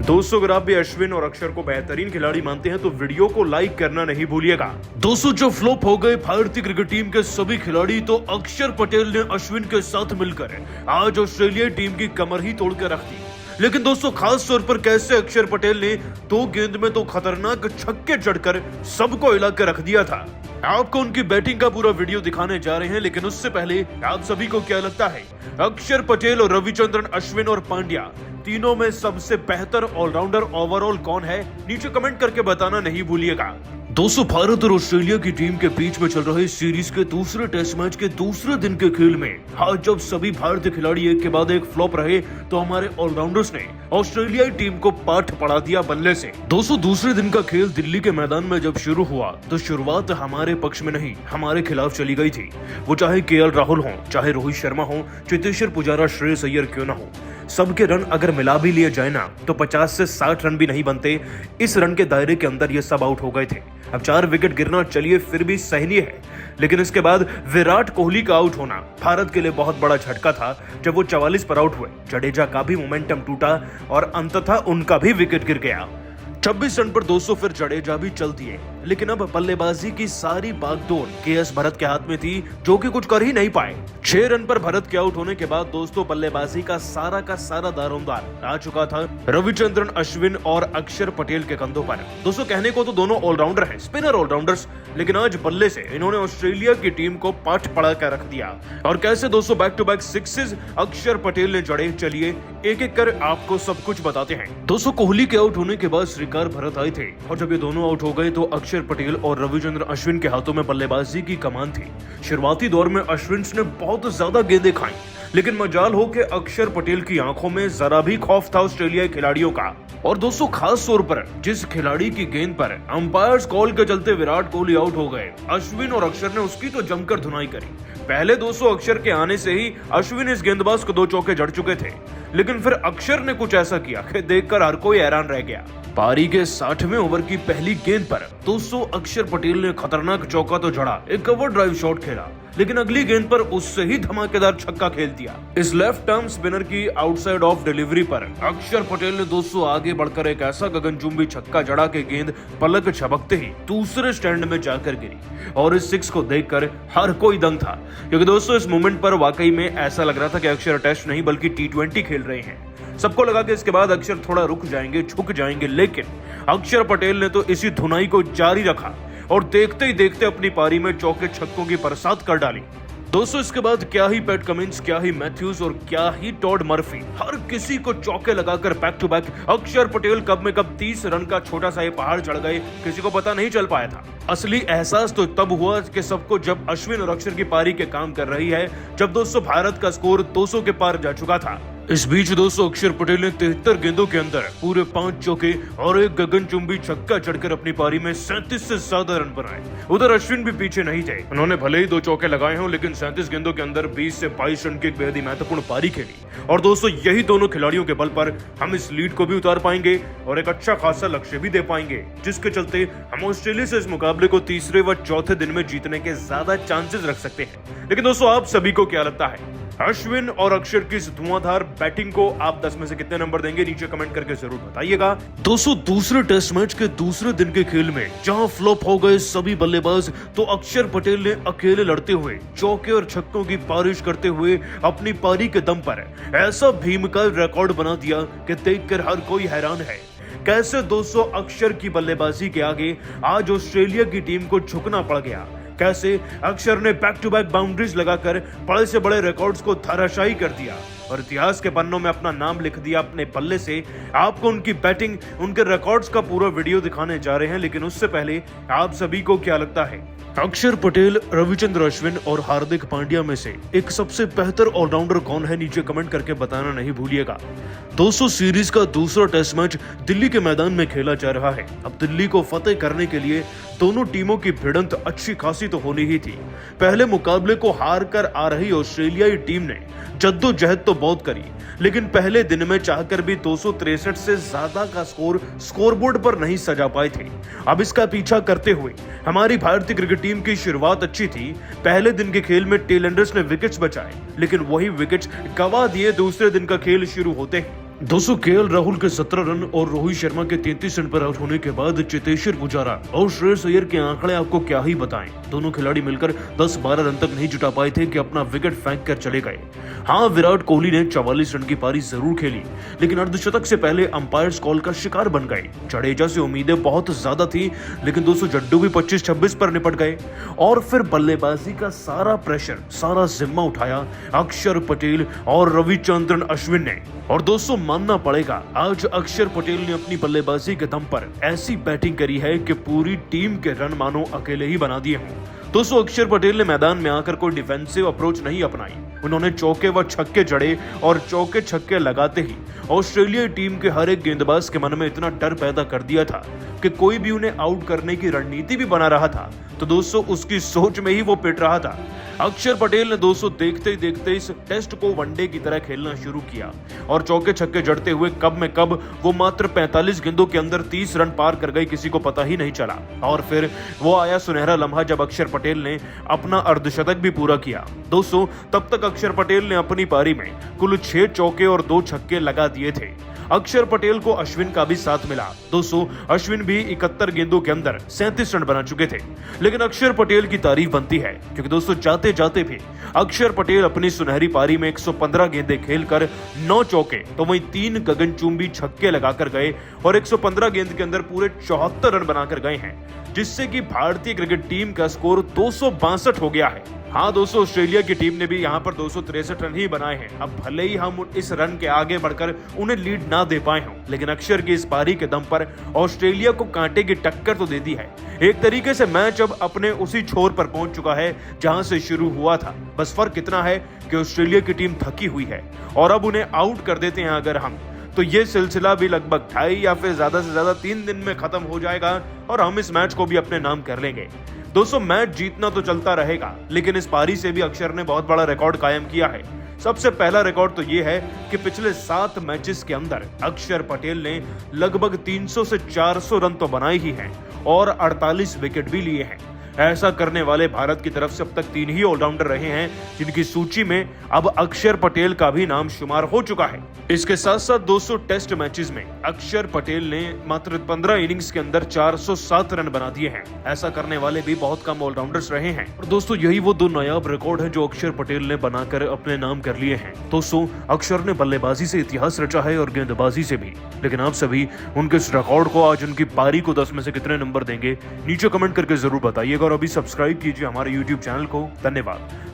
दोस्तों अगर आप भी अश्विन और अक्षर को बेहतरीन खिलाड़ी मानते हैं तो वीडियो को लाइक करना नहीं भूलिएगा। दोस्तों जो फ्लॉप हो गए भारतीय क्रिकेट टीम के सभी खिलाड़ी, तो अक्षर पटेल ने अश्विन के साथ मिलकर आज ऑस्ट्रेलिया टीम की कमर ही तोड़ कर रख दी। लेकिन दोस्तों खास तौर पर कैसे अक्षर पटेल ने 2 गेंद में तो खतरनाक छक्के जड़कर सबको हिला कर रख दिया था। आपको उनकी बैटिंग का पूरा वीडियो दिखाने जा रहे हैं, लेकिन उससे पहले आप सभी को क्या लगता है अक्षर पटेल और रविचंद्रन अश्विन और पांड्या तीनों में सबसे बेहतर ऑलराउंडर ओवरऑल कौन है? नीचे कमेंट करके बताना नहीं भूलिएगा। दोस्तों भारत और ऑस्ट्रेलिया की टीम के बीच में चल रहे सीरीज के दूसरे टेस्ट मैच के दूसरे दिन के खेल में आज जब सभी भारतीय खिलाड़ी एक के बाद एक फ्लॉप रहे तो हमारे ऑलराउंडर्स ने ऑस्ट्रेलियाई टीम को पाठ पढ़ा दिया बल्ले से। दोस्तों दूसरे दिन का खेल दिल्ली के मैदान में जब शुरू हुआ तो शुरुआत हमारे पक्ष में नहीं हमारे खिलाफ चली गई थी। वो चाहे केएल राहुल हो, चाहे रोहित शर्मा हो, चेतेश्वर पुजारा, श्रेयस अय्यर क्यों ना हो, सबके रन अगर मिला भी लिए जाए ना तो 50 से 60 रन भी नहीं बनते। इस रन के दायरे के अंदर ये सब आउट हो गए थे। अब 4 विकेट गिरना चलिए फिर भी सहनीय है, लेकिन इसके बाद विराट कोहली का आउट होना भारत के लिए बहुत बड़ा झटका था। जब वो 44 पर आउट हुए, जडेजा का भी मोमेंटम टूटा और अंततः उनका भी विकेट गिर गया। 26 रन पर 200 फिर जडेजा भी चल दिए, लेकिन अब बल्लेबाजी की सारी बागडोर केएस भरत के हाथ में थी, जो कि कुछ कर ही नहीं पाए। 6 रन पर भरत के आउट होने के बाद दोस्तों बल्लेबाजी का सारा दारोमदार आ चुका था रविचंद्रन अश्विन और अक्षर पटेल के कंधों पर। दोस्तों कहने को तो दोनों ऑलराउंडर हैं, स्पिनर ऑलराउंडर्स, लेकिन आज बल्ले से इन्होंने ऑस्ट्रेलिया की टीम को पाठ पढ़ा कर रख दिया। और कैसे दोस्तों बैक टू बैक सिक्सेस अक्षर पटेल ने जड़े, चलिए एक एक कर आपको सब कुछ बताते हैं। दोस्तों कोहली के आउट होने के बाद श्रीकार भरत आए थे और जब ये दोनों आउट हो गए तो अक्षर पटेल और रविचंद्र अश्विन के हाथों में बल्लेबाजी की कमान थी। शुरुआती दौर में अश्विन ने बहुत ज्यादा गेंदें खाई, लेकिन मजाल हो के अक्षर पटेल की आंखों में जरा भी खौफ था ऑस्ट्रेलियाई खिलाड़ियों का। और दोस्तों खास तौर पर जिस खिलाड़ी की गेंद पर अंपायर्स कॉल के चलते विराट कोहली आउट हो गए, अश्विन और अक्षर ने उसकी तो जमकर धुनाई करी। पहले दोस्तों अक्षर के आने से ही अश्विन इस गेंदबाज को 2 चौके जड़ चुके थे, लेकिन फिर अक्षर ने कुछ ऐसा किया कि देखकर हर कोई हैरान रह गया। पारी के 60वें ओवर की पहली गेंद पर दोस्तों अक्षर पटेल ने खतरनाक चौका तो जड़ा, एक कवर ड्राइव शॉट खेला, लेकिन अगली गेंद पर उससे ही धमाकेदार छक्का खेल दिया। इस लेफ्ट आर्म स्पिनर की आउटसाइड ऑफ डिलीवरी पर अक्षर पटेल ने दोस्तों आगे बढ़कर एक ऐसा गगनचुंबी छक्का जड़ा कि गेंद पलक झपकते ही दूसरे स्टैंड में जाकर गिरी। और इस 6 को देखकर हर कोई दंग था, क्योंकि दोस्तों इस मोमेंट पर वाकई में ऐसा लग रहा था कि अक्षर टेस्ट नहीं बल्कि T20 खेल रहे हैं। सबको लगा कि इसके बाद अक्षर थोड़ा रुक जाएंगे, झुक जाएंगे, लेकिन अक्षर पटेल ने तो इसी धुनाई को जारी रखा और देखते ही देखते अपनी पारी में चौके छक्कों की बरसात कर डाली। दोस्तों इसके बाद क्या ही पैट कमिंस, क्या ही मैथ्यूज और क्या ही टॉड मर्फी, हर किसी को चौके लगाकर बैक टू बैक अक्षर पटेल कब में कब 30 रन का छोटा सा ये पहाड़ चढ़ गए, किसी को पता नहीं चल पाया था। असली एहसास तो तब हुआ कि सबको जब अश्विन और अक्षर की पारी के काम कर रही है, जब दोस्तों भारत का स्कोर 200 के पार जा चुका था। इस बीच दोस्तों अक्षर पटेल ने 73 गेंदों के अंदर पूरे 5 चौके और एक गगनचुंबी छक्का चढ़कर अपनी पारी में 37 से ज्यादा रन बनाए। उधर अश्विन भी पीछे नहीं थे, उन्होंने भले ही 2 चौके लगाए हों, लेकिन 37 गेंदों के अंदर 20 से 22 रन की एक बेहद ही महत्वपूर्ण पारी खेली। और दोस्तों यही दोनों खिलाड़ियों के बल पर हम इस लीड को भी उतार पाएंगे और एक अच्छा खासा लक्ष्य भी दे पाएंगे, जिसके चलते हम ऑस्ट्रेलिया से इस मुकाबले को तीसरे व चौथे दिन में जीतने के ज्यादा चांसेस रख सकते हैं। लेकिन दोस्तों आप सभी को क्या लगता है अश्विन और अक्षर की इस धुआंधार बैटिंग को आप 10 में से कितने नंबर देंगे? नीचे कमेंट करके जरूर बताइएगा। दोस्तों दूसरे टेस्ट मैच के दूसरे दिन के खेल में जहां फ्लॉप हो गए सभी बल्लेबाज, तो अक्षर पटेल ने अकेले लड़ते हुए चौके और छक्कों की बारिश करते हुए अपनी पारी के दम पर ऐसा भीमकाय रिकॉर्ड बना दिया कि देखकर हर कोई हैरान है। कैसे दोस्तों अक्षर की बल्लेबाजी के आगे आज ऑस्ट्रेलिया की टीम को झुकना पड़ गया, कैसे अक्षर ने बैक टू बैक बाउंड्रीज लगाकर बड़े से बड़े रिकॉर्ड्स को धराशायी कर दिया और इतिहास के पन्नों में अपना नाम लिख दिया अपने बल्ले से। आपको उनकी बैटिंग, उनके रिकॉर्ड्स का पूरा वीडियो दिखाने जा रहे हैं, लेकिन उससे पहले आप सभी को क्या लगता है अक्षर पटेल, रविचंद्र अश्विन और हार्दिक पांड्या में से एक सबसे बेहतर ऑलराउंडर कौन है? नीचे कमेंट करके बताना नहीं भूलिएगा। दोस्तों सीरीज का दूसरा टेस्ट मैच दिल्ली के मैदान में खेला जा रहा है। अब दिल्ली को फतेह करने के लिए दोनों टीमों की भिड़ंत अच्छी खासी तो होनी ही थी। पहले मुकाबले को हार कर आ रही ऑस्ट्रेलियाई टीम ने जद्दोजहद तो बहुत करी, लेकिन पहले दिन में चाहकर भी 263 से ज्यादा का स्कोर स्कोरबोर्ड पर नहीं सजा पाए थे। अब इसका पीछा करते हुए हमारी भारतीय क्रिकेट टीम की शुरुआत अच्छी थी। पहले दिन के खेल में टेल एंडर्स ने विकेट्स बचाए, लेकिन वही विकेट्स गवा दिए दूसरे दिन का खेल शुरू होते ही। दोस्तों केएल राहुल के 17 रन और रोहित शर्मा के 33 रन पर आउट होने के बाद चेतेश्वर पुजारा और श्रेयस अय्यर के आंकड़े आपको क्या ही बताएं। दोनों खिलाड़ी मिलकर 10-12 रन तक नहीं जुटा पाए थे कि अपना विकेट फेंक कर चले गए। हाँ, विराट कोहली ने 44 रन की पारी जरूर खेली, लेकिन अर्धशतक से पहले अंपायर्स कॉल का शिकार बन गए। जडेजा से उम्मीदें बहुत ज्यादा थी, लेकिन दोस्तों जड्डू भी 25-26 पर निपट गए और फिर बल्लेबाजी का सारा प्रेशर, सारा जिम्मा उठाया अक्षर पटेल और रविचंद्रन अश्विन ने। और दोस्तों मानना पड़ेगा, आज अक्षर पटेल ने अपनी बल्लेबाजी के दम पर ऐसी बैटिंग करी है कि पूरी टीम के रन मानो अकेले ही बना दिए हों। दोस्तों अक्षर पटेल ने मैदान में आकर कोई डिफेंसिव अप्रोच नहीं अपनाई। उन्होंने चौके व छक्के जड़े और चौके छक्के लगाते ही ऑस्ट्रेलियाई टीम के हर एक गेंदबाज के मन में इतना डर पैदा कर दिया था कि कोई भी उन्हें आउट करने की रणनीति भी बना रहा था तो दोस्तों उसकी सोच में ही वो पिट रहा था। अक्षर पटेल ने दोस्तों देखते ही देखते इस टेस्ट को वनडे की तरह खेलना शुरू किया और चौके छक्के जड़ते हुए कब में कब वो मात्र 45 गेंदों के अंदर 30 रन पार कर गए, किसी को पता ही नहीं चला। और फिर वो आया सुनहरा लम्हा जब अक्षर पटेल ने अपना अर्धशतक भी पूरा किया। दोस्तों तब तक अक्षर पटेल ने अपनी पारी में कुल 6 चौके और 2 छक्के लगा दिए थे। अक्षर पटेल को अश्विन का भी साथ मिला। दोस्तों अश्विन भी 71 गेंदों के अंदर 37 रन बना चुके थे, लेकिन अक्षर पटेल की तारीफ बनती है क्योंकि दोस्तों जाते जाते भी अक्षर पटेल अपनी सुनहरी पारी में 115 गेंदें खेलकर 9 चौके तो वहीं 3 गगनचुंबी छक्के लगाकर गए और 115 गेंद के अंदर पूरे 74 रन बनाकर गए हैं, जिससे कि भारतीय क्रिकेट टीम का स्कोर 262 हो गया है। हाँ दोस्तों, ऑस्ट्रेलिया की टीम ने भी यहाँ पर 263 रन ही बनाए हैं। अब भले ही हम इस रन के आगे बढ़कर उन्हें लीड ना दे पाए हों, लेकिन अक्षर की इस पारी के दम पर ऑस्ट्रेलिया को कांटे की टक्कर तो दे दी है। एक तरीके से मैच अब अपने उसी छोर पर पहुंच चुका है जहां से शुरू हुआ था। बस फर्क इतना है कि ऑस्ट्रेलिया की टीम थकी हुई है और अब उन्हें आउट कर देते हैं अगर हम, तो ये सिलसिला भी लगभग 2.5 या फिर ज्यादा से ज्यादा 3 दिन में खत्म हो जाएगा और हम इस मैच को भी अपने नाम कर लेंगे। दोस्तों मैच जीतना तो चलता रहेगा, लेकिन इस पारी से भी अक्षर ने बहुत बड़ा रिकॉर्ड कायम किया है। सबसे पहला रिकॉर्ड तो ये है कि पिछले 7 मैचेस के अंदर अक्षर पटेल ने लगभग 300 से 400 रन तो बनाए ही हैं और 48 विकेट भी लिए हैं। ऐसा करने वाले भारत की तरफ से अब तक 3 ही ऑलराउंडर रहे हैं, जिनकी सूची में अब अक्षर पटेल का भी नाम शुमार हो चुका है। इसके साथ साथ 200 टेस्ट मैचेस में अक्षर पटेल ने मात्र 15 इनिंग्स के अंदर 407 रन बना दिए हैं। ऐसा करने वाले भी बहुत कम ऑलराउंडर्स रहे हैं और दोस्तों यही वो 2 नायाब रिकॉर्ड हैं जो अक्षर पटेल ने बनाकर अपने नाम कर लिए हैं। दोस्तों अक्षर ने बल्लेबाजी से इतिहास रचा है और गेंदबाजी से भी, लेकिन आप सभी उनके इस रिकॉर्ड को, आज उनकी पारी को 10 में से कितने नंबर देंगे नीचे कमेंट करके जरूर बताइएगा और अभी सब्सक्राइब कीजिए हमारे YouTube चैनल को। धन्यवाद।